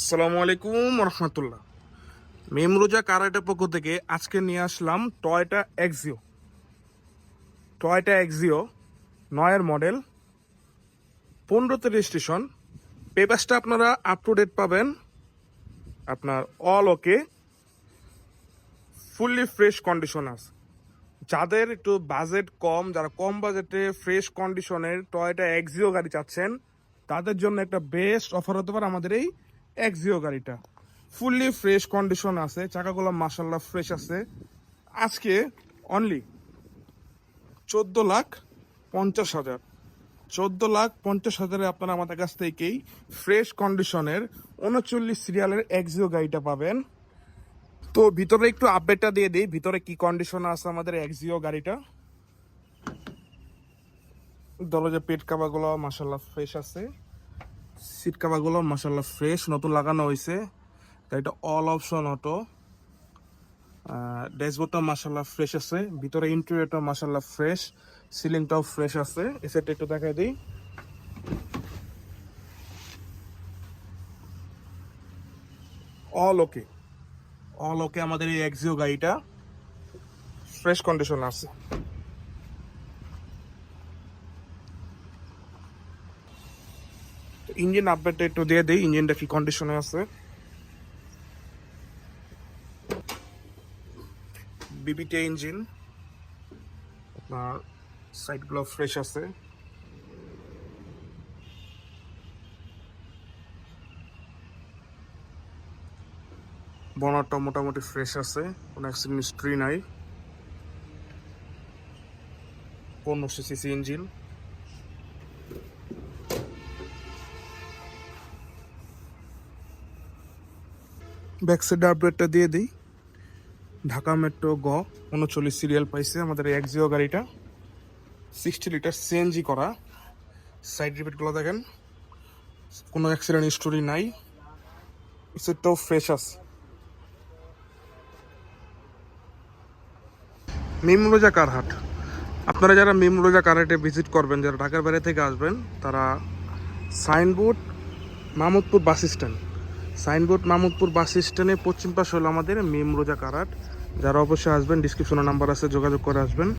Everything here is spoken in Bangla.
আসসালামু আলাইকুম রহমতুল্লাহ। মেমরোজা কারাটের পক্ষ থেকে আজকে নিয়ে আসলাম টয়টা এক্সিও 9-এর মডেল, 15তে রেজিস্ট্রেশন। পেপারসটা আপনারা আপ টু ডেট পাবেন। আপনার অল ওকে, ফুললি ফ্রেশ কন্ডিশন আছে। যাদের একটু বাজেট কম, যারা কম বাজেটে ফ্রেশ কন্ডিশনের টয়টা এক্সিও গাড়ি চাচ্ছেন, তাদের জন্য একটা বেস্ট অফার হতে পারে আমাদের এই এক্সিও গাড়িটা। ফুললি ফ্রেশ কন্ডিশন আছে, চাকাগুলো মাশাল্লাহ ফ্রেশ আছে। আজকে অনলি 14,50,000, 14,50,000 আপনারা আমাদের কাছ থেকেই ফ্রেশ কন্ডিশনের 39 সিরিয়ালের এক্সিও গাড়িটা পাবেন। তো ভিতরে একটু আপডেটটা দিয়ে দিই, ভিতরে কি কন্ডিশন আছে আমাদের এক্সিও গাড়িটা। দরজা পেট কাভারগুলো মাশাল্লাহ ফ্রেশ আছে, সিট কাভারগুলো মাশাল্লাহ ফ্রেশ, নতুন লাগানো হয়েছে। গাড়িটা অল অপশন অটো। ড্যাশবোর্ডটা মাশাল্লাহ ফ্রেশ আছে, ভিতরে ইন্টেরিয়রটা মাশাল্লাহ ফ্রেশ, সিলিংটাও ফ্রেশ আছে। এই সাইডটা একটু দেখাই দিই। অল ওকে, অল ওকে আমাদের এই এক্সিও গাড়িটা ফ্রেশ কন্ডিশন আছে। ইঞ্জিন আপডেটটা একটু দিয়ে দিই, ইঞ্জিনটা কি কন্ডিশনে আছে। বিবিটি ইঞ্জিন, আপনার সাইডগুলো ফ্রেশ আছে। বনারটা মোটামুটি ফ্রেশ আছে, কোনো অ্যাক্সিডেন্ট হিস্ট্রি নাই। 1500 সিসি ইঞ্জিন। ব্যাক সাইড আপডেটটা দিয়ে দিই। ঢাকা মেট্রো 39 সিরিয়াল পাইছে আমাদের এই এক্সিও গাড়িটা, 60 লিটার সিএনজি করা। সাইড রিপিটগুলো দেখেন, কোনো অ্যাক্সিডেন্ট হিস্টোরি নাই, সিটটাও ফ্রেশ আছে। মেমরোজা কারহাট, আপনারা যারা মেমরোজা কারহাটে ভিজিট করবেন, যারা ঢাকার বাইরে থেকে আসবেন, তারা signboard Mahmudpur bus stand, signboard Mahmudpur bus স্ট্যান্ডে পশ্চিম পাশে হলো আমাদের মেমরোজা কারহাট। যারা অবশ্যই আসবেন, ডিসক্রিপশনে নাম্বার আছে, যোগাযোগ করে আসবেন।